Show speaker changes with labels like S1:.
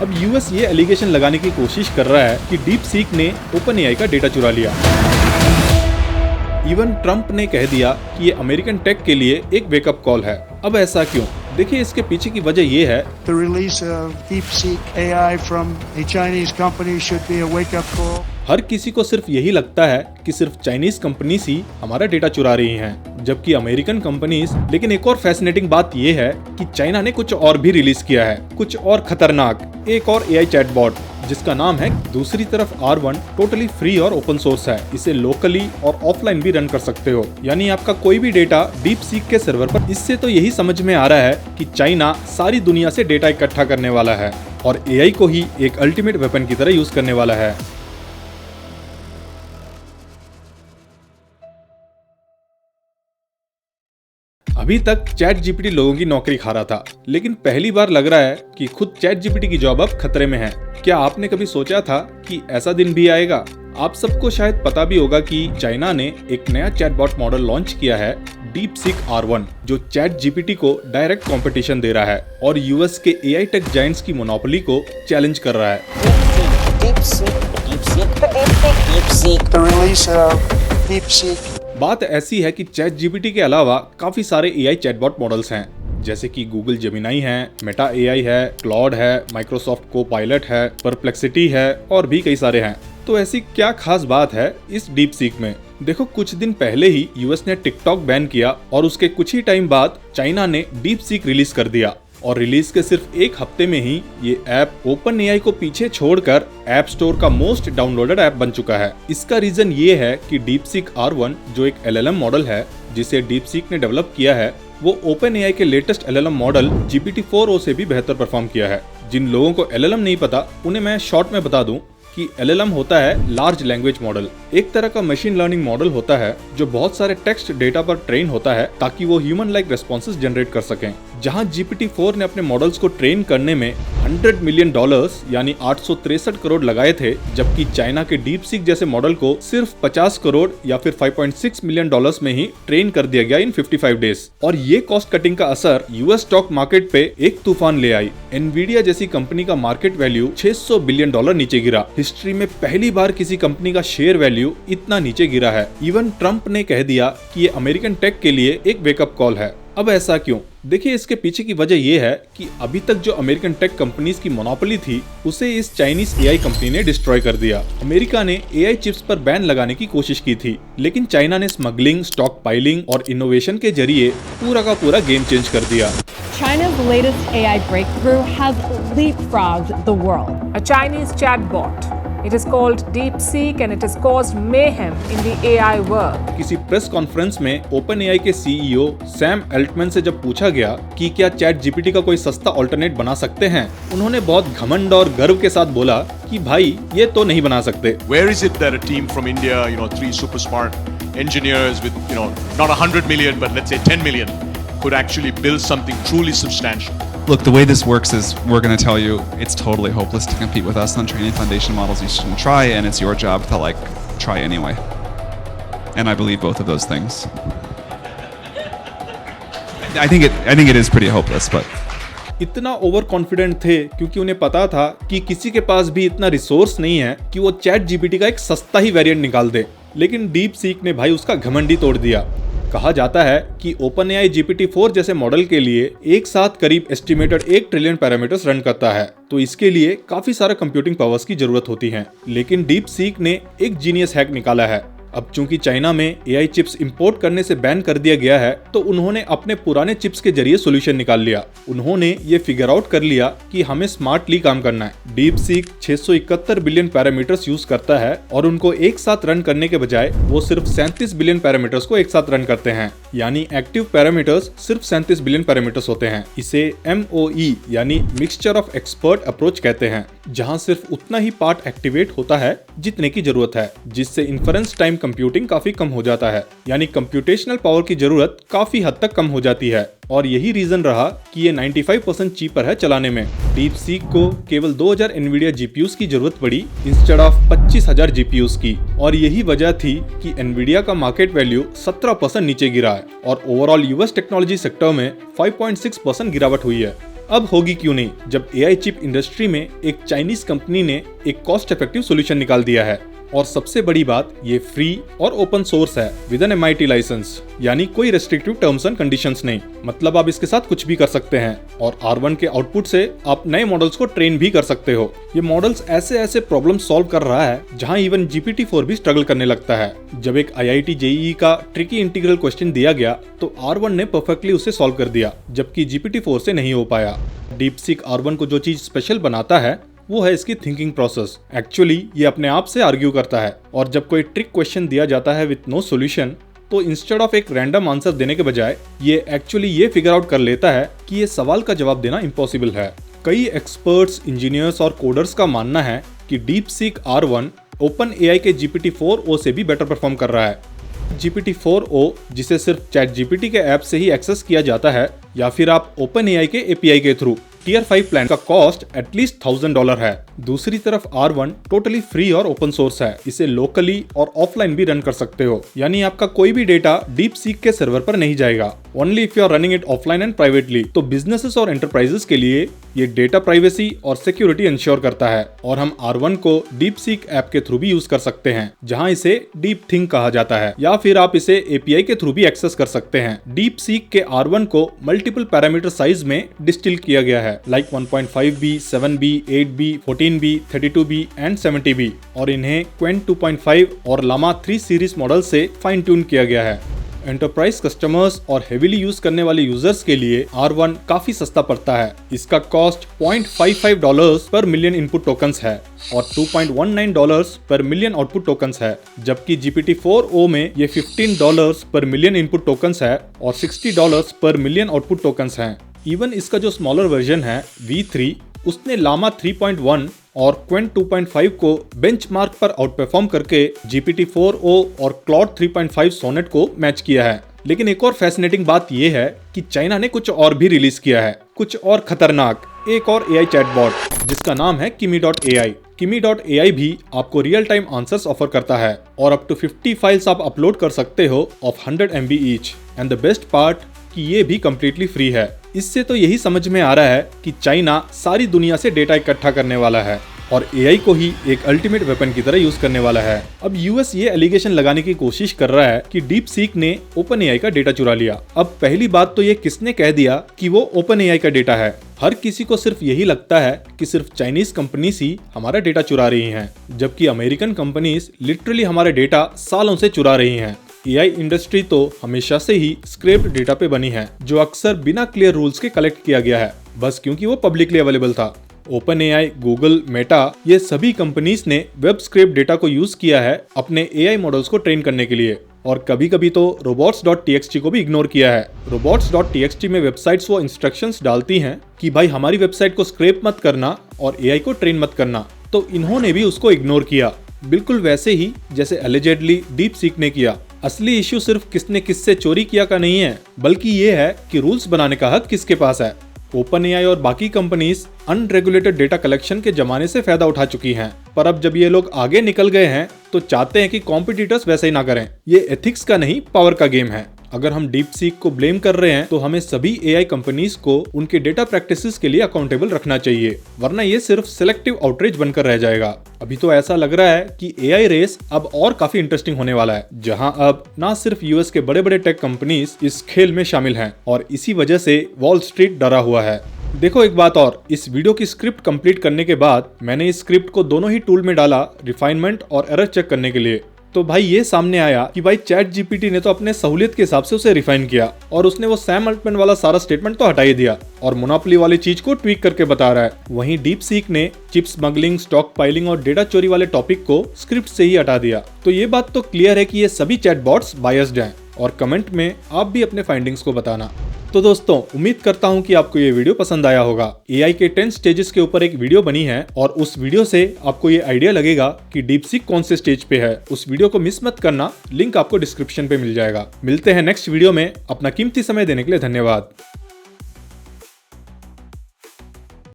S1: अब यूएस ये एलिगेशन लगाने की कोशिश कर रहा है कि डीप सीक ने ओपन एआई का डेटा चुरा लिया। इवन ट्रंप ने कह दिया कि ये अमेरिकन टेक के लिए एक वेकअप कॉल है। अब ऐसा क्यों? देखिए, इसके पीछे की वजह ये है
S2: The release of DeepSeek AI from a Chinese company should be a wake-up call.
S1: हर किसी को सिर्फ यही लगता है कि सिर्फ चाइनीज कंपनीज ही हमारा डेटा चुरा रही हैं, जबकि अमेरिकन कंपनीज। लेकिन एक और फैसिनेटिंग बात ये है कि चाइना ने कुछ और भी रिलीज किया है, कुछ और खतरनाक, एक और एआई चैटबॉट जिसका नाम है दूसरी तरफ R1। टोटली फ्री और ओपन सोर्स है। इसे लोकली और ऑफलाइन भी रन कर सकते हो, यानी आपका कोई भी डेटा डीप सीक के सर्वर पर। इससे तो यही समझ में आ रहा है कि चाइना सारी दुनिया से डेटा इकट्ठा करने वाला है और एआई को ही एक अल्टीमेट वेपन की तरह यूज करने वाला है। अभी तक चैट जीपीटी लोगों की नौकरी खा रहा था, लेकिन पहली बार लग रहा है कि खुद चैट जीपीटी की जॉब अब खतरे में है। क्या आपने कभी सोचा था कि ऐसा दिन भी आएगा? आप सबको शायद पता भी होगा कि चाइना ने एक नया चैटबॉट मॉडल लॉन्च किया है, डीपसीक R1, जो चैट जीपीटी को डायरेक्ट कंपटीशन दे रहा है और यूएस के एआई टेक जायंट्स की मोनोपोली को चैलेंज कर रहा है।
S2: The release of DeepSeek.
S1: बात ऐसी है कि चैट जीपीटी के अलावा काफी सारे एआई चैटबॉट मॉडल्स हैं, जैसे कि गूगल जेमिनाई है, मेटा एआई है, क्लॉड है, माइक्रोसॉफ्ट कोपायलट है, परप्लेक्सिटी है और भी कई सारे हैं। तो ऐसी क्या खास बात है इस डीप सीक में? देखो, कुछ दिन पहले ही यूएस ने टिकटॉक बैन किया और उसके कुछ ही टाइम बाद चाइना ने डीप सीक रिलीज कर दिया और रिलीज के सिर्फ एक हफ्ते में ही ये ऐप ओपन एआई को पीछे छोड़कर ऐप स्टोर का मोस्ट डाउनलोडेड ऐप बन चुका है। इसका रीजन ये है कि डीपसीक R1 जो एक LLM मॉडल है जिसे डीपसीक ने डेवलप किया है, वो ओपन एआई के लेटेस्ट LLM मॉडल GPT-4o से भी बेहतर परफॉर्म किया है। जिन लोगों को LLM नहीं पता उन्हें मैं शॉर्ट में बता दूं कि LLM होता है लार्ज लैंग्वेज मॉडल, एक तरह का मशीन लर्निंग मॉडल होता है जो बहुत सारे टेक्स्ट डेटा पर ट्रेन होता है ताकि वो ह्यूमन लाइक रेस्पॉन्सेस जनरेट कर सकें। जहां GPT-4 ने अपने मॉडल्स को ट्रेन करने में $100 मिलियन यानी 863 करोड़ लगाए थे, जबकि चाइना के डीपसीक जैसे मॉडल को सिर्फ 50 करोड़ या फिर $5.6 मिलियन में ही ट्रेन कर दिया गया इन 55 डेज। और ये कॉस्ट कटिंग का असर यूएस स्टॉक मार्केट पे एक तूफान ले आई। एनवीडिया जैसी कंपनी का मार्केट वैल्यू $600 बिलियन नीचे गिरा। हिस्ट्री में पहली बार किसी कंपनी का शेयर वैल्यू इतना नीचे गिरा है। इवन ट्रंप ने कह दिया कि ये अमेरिकन टेक के लिए एक वेकअप कॉल है। अब ऐसा क्यों? देखिए, इसके पीछे की वजह यह है कि अभी तक जो अमेरिकन टेक कंपनीज की मोनोपोली थी उसे इस चाइनीज एआई कंपनी ने डिस्ट्रॉय कर दिया। अमेरिका ने एआई चिप्स पर बैन लगाने की कोशिश की थी, लेकिन चाइना ने स्मगलिंग, स्टॉक पाइलिंग और इनोवेशन के जरिए पूरा का पूरा गेम चेंज कर दिया।
S3: China's latest AI breakthrough has leapfrogged the world.
S4: A Chinese chatbot. It is called DeepSeek and it has caused mayhem in the AI world.
S1: किसी प्रेस कॉन्फ्रेंस में ओपन एआई के सीईओ सैम अल्टमैन से जब पूछा गया कि क्या chat GPT का कोई सस्ता ऑल्टरनेट बना सकते हैं, उन्होंने बहुत घमंड और गर्व के साथ बोला कि भाई ये तो नहीं बना सकते।
S5: Where is it that a team from India, 3 super smart engineers with, not 100 million but let's say 10 million could actually build something truly substantial?
S6: Look, the way this works is we're going to tell you it's totally hopeless to compete with us on training foundation models. You shouldn't try, and it's your job to try anyway. And I believe both of those things. I think it is pretty hopeless, but
S1: इतना over confident थे क्योंकि उन्हें पता था कि किसी के पास भी इतना रिसोर्स नहीं है कि वो चैट जीपीटी का एक सस्ता ही वेरिएंट निकाल दे। लेकिन डीप सीक ने भाई उसका घमंड ही तोड़ दिया। कहा जाता है कि ओपन एआई GPT-4 जैसे मॉडल के लिए एक साथ करीब एस्टिमेटेड 1 ट्रिलियन पैरामीटर्स रन करता है, तो इसके लिए काफी सारा कंप्यूटिंग पावर्स की जरूरत होती है। लेकिन डीप सीक ने एक जीनियस हैक निकाला है। अब चूंकि चाइना में एआई चिप्स इंपोर्ट करने से बैन कर दिया गया है, तो उन्होंने अपने पुराने चिप्स के जरिए सॉल्यूशन निकाल लिया। उन्होंने ये फिगर आउट कर लिया कि हमें स्मार्टली काम करना है। Deep seek 671 billion parameters use करता है और उनको एक साथ रन करने के बजाय वो सिर्फ 37 बिलियन पैरामीटर्स को एक साथ रन करते हैं, यानी एक्टिव पैरामीटर्स सिर्फ 37 बिलियन पैरामीटर्स होते हैं। इसे MOE यानी मिक्सचर ऑफ एक्सपर्ट अप्रोच कहते हैं, जहां सिर्फ उतना ही पार्ट एक्टिवेट होता है जितने की जरूरत है, जिससे इन्फरेंस टाइम कंप्यूटिंग काफी कम हो जाता है, यानी कंप्यूटेशनल पावर की जरूरत काफी हद तक कम हो जाती है। और यही रीजन रहा कि ये 95% चीपर है चलाने में। डीप सीक को केवल 2000 एनवीडिया जीपीयूज की जरूरत पड़ी इंस्टेड ऑफ 25,000 जीपीयूज की, और यही वजह थी कि एनवीडिया का मार्केट वैल्यू 17% नीचे गिरा है और ओवरऑल यूएस टेक्नोलॉजी सेक्टर में 5.6% गिरावट हुई है। अब होगी क्यों नहीं, जब एआई चिप इंडस्ट्री में एक चाइनीज कंपनी ने एक कॉस्ट इफेक्टिव सॉल्यूशन निकाल दिया है। और सबसे बड़ी बात, ये फ्री और ओपन सोर्स है विद एन MIT लाइसेंस, यानी कोई रेस्ट्रिक्टिव टर्म्स एंड कंडीशंस नहीं। मतलब आप इसके साथ कुछ भी कर सकते हैं और R1 के आउटपुट से आप नए मॉडल्स को ट्रेन भी कर सकते हो। ये मॉडल्स ऐसे ऐसे प्रॉब्लम सॉल्व कर रहा है जहां इवन GPT-4 भी स्ट्रगल करने लगता है। जब एक IIT JEE का ट्रिकी इंटीग्रल क्वेश्चन दिया गया तो R1 ने परफेक्टली उसे सॉल्व कर दिया, जबकि GPT-4 से नहीं हो पाया। DeepSeek R1 को जो चीज स्पेशल बनाता है वो है इसकी थिंकिंग प्रोसेस। एक्चुअली ये अपने आप से आर्ग्यू करता है और जब कोई ट्रिक क्वेश्चन दिया जाता है विथ नो सॉल्यूशन तो इंस्टेड ऑफ एक रैंडम आंसर देने के बजाय ये एक्चुअली ये फिगर आउट कर लेता है कि ये सवाल का जवाब देना इम्पॉसिबल है। कई एक्सपर्ट्स, इंजीनियर्स और कोडर्स का मानना है कि DeepSeek R1 OpenAI के GPT-4o से भी बेटर परफॉर्म कर रहा है। GPT-4o जिसे सिर्फ ChatGPT के ऐप से ही एक्सेस किया जाता है या फिर आप OpenAI के API के थ्रू, Tier 5 प्लान का कॉस्ट एटलीस्ट $1000 है। दूसरी तरफ R1 टोटली फ्री और ओपन सोर्स है, इसे लोकली और ऑफलाइन भी रन कर सकते हो, यानी आपका कोई भी डेटा DeepSeek के सर्वर पर नहीं जाएगा। Only if you are running it offline and privately. तो बिजनेसेस और एंटरप्राइजेस के लिए ये डेटा प्राइवेसी और सिक्योरिटी इंश्योर करता है। और हम R1 को DeepSeek ऐप के थ्रू भी यूज कर सकते हैं, जहां इसे डीप थिंक कहा जाता है, या फिर आप इसे API के थ्रू भी एक्सेस कर सकते हैं। DeepSeek के R1 को मल्टीपल पैरामीटर साइज में डिस्टिल किया गया है, like 1.5B, 7B, 8B, 14B, 32B and 70B, और इन्हें Qwen 2.5 और Llama 3 सीरीज मॉडल से फाइन ट्यून किया गया है। एंटरप्राइज कस्टमर्स और हेवीली यूज करने वाले यूजर्स के लिए R1 काफी सस्ता पड़ता है। इसका कॉस्ट $0.55 पर मिलियन इनपुट टोकन्स है और $2.19 पर मिलियन आउटपुट टोकन्स है, जबकि GPT-4o में ये $15 पर मिलियन इनपुट टोकन्स है और $60 पर मिलियन आउटपुट टोकन्स हैं। इवन इसका जो स्मॉलर वर्जन है V3, उसने Llama 3.1 और Qwen 2.5 को बेंचमार्क पर आउटपरफॉर्म करके GPT-4o और Claude 3.5 Sonnet को मैच किया है। लेकिन एक और फैसिनेटिंग बात यह है कि चाइना ने कुछ और भी रिलीज किया है, कुछ और खतरनाक, एक और AI चैटबॉट जिसका नाम है Kimi.ai। Kimi.ai भी आपको रियल टाइम आंसर्स ऑफर करता है और अप टू 50 फाइल्स आप अपलोड कर सकते हो of 100 MB each. And the best part कि ये भी कम्प्लीटली फ्री है। इससे तो यही समझ में आ रहा है कि चाइना सारी दुनिया से डेटा इकट्ठा करने वाला है और AI को ही एक अल्टीमेट वेपन की तरह यूज करने वाला है। अब US ये एलिगेशन लगाने की कोशिश कर रहा है कि DeepSeek ने OpenAI का डेटा चुरा लिया। अब पहली बात तो ये किसने कह दिया कि वो OpenAI का डेटा है? हर किसी को सिर्फ यही लगता है कि सिर्फ चाइनीज कंपनीज ही हमारा डेटा चुरा रही हैं, जबकि अमेरिकन कंपनीज लिटरली हमारा डेटा सालों से चुरा रही हैं। AI इंडस्ट्री तो हमेशा से ही स्क्रैप्ड डेटा पे बनी है, जो अक्सर बिना क्लियर रूल्स के कलेक्ट किया गया है, बस क्योंकि वो पब्लिकली अवेलेबल था। OpenAI, गूगल, मेटा, ये सभी कंपनीज ने वेब स्क्रैप डेटा को यूज किया है अपने AI मॉडल्स को ट्रेन करने के लिए, और कभी कभी तो robots.txt को भी इग्नोर किया है। robots.txt में वेबसाइट्स वो इंस्ट्रक्शंस डालती हैं कि भाई हमारी वेबसाइट को स्क्रैप मत करना और AI को ट्रेन मत करना, तो इन्होंने भी उसको इग्नोर किया, बिल्कुल वैसे ही जैसे एलिजेडली DeepSeek ने किया। असली इश्यू सिर्फ किसने किससे चोरी किया का नहीं है, बल्कि ये है कि रूल्स बनाने का हक किसके पास है। OpenAI और बाकी कंपनीज अनरेगुलेटेड डेटा कलेक्शन के जमाने से फायदा उठा चुकी हैं, पर अब जब ये लोग आगे निकल गए हैं तो चाहते हैं कि कॉम्पिटिटर्स वैसे ही ना करें। ये एथिक्स का नहीं, पावर का गेम है। अगर हम DeepSeek को ब्लेम कर रहे हैं तो हमें सभी AI कंपनीज को उनके डेटा प्रैक्टिसेस के लिए अकाउंटेबल रखना चाहिए, वरना ये सिर्फ सिलेक्टिव आउटरीच बनकर रह जाएगा। अभी तो ऐसा लग रहा है कि AI रेस अब और काफी इंटरेस्टिंग होने वाला है, जहां अब ना सिर्फ US के बड़े बड़े टेक कंपनीज इस खेल में शामिल हैं और इसी वजह से वॉल स्ट्रीट डरा हुआ है। देखो एक बात और, इस वीडियो की स्क्रिप्ट कंप्लीट करने के बाद मैंने इस स्क्रिप्ट को दोनों ही टूल में डाला रिफाइनमेंट और एरर चेक करने के लिए, तो भाई ये सामने आया कि भाई ChatGPT ने तो अपने सहूलियत के हिसाब से उसे रिफाइन किया और उसने वो सैम अल्टमैन वाला सारा स्टेटमेंट तो हटा ही दिया और मोनोपोली वाली चीज को ट्वीक करके बता रहा है। वहीं DeepSeek ने चिप स्मगलिंग, स्टॉक पाइलिंग और डेटा चोरी वाले टॉपिक को स्क्रिप्ट से ही हटा दिया। तो ये बात तो क्लियर है कि ये सभी चैटबॉट्स बायस्ड हैं, और कमेंट में आप भी अपने फाइंडिंग्स को बताना। तो दोस्तों, उम्मीद करता हूं कि आपको ये वीडियो पसंद आया होगा। AI के 10 स्टेजेस के ऊपर एक वीडियो बनी है और उस वीडियो से आपको ये आइडिया लगेगा कि DeepSeek कौन से स्टेज पे है। उस वीडियो को मिस मत करना, लिंक आपको डिस्क्रिप्शन पे मिल जाएगा। मिलते हैं नेक्स्ट वीडियो में। अपना कीमती समय देने के लिए धन्यवाद।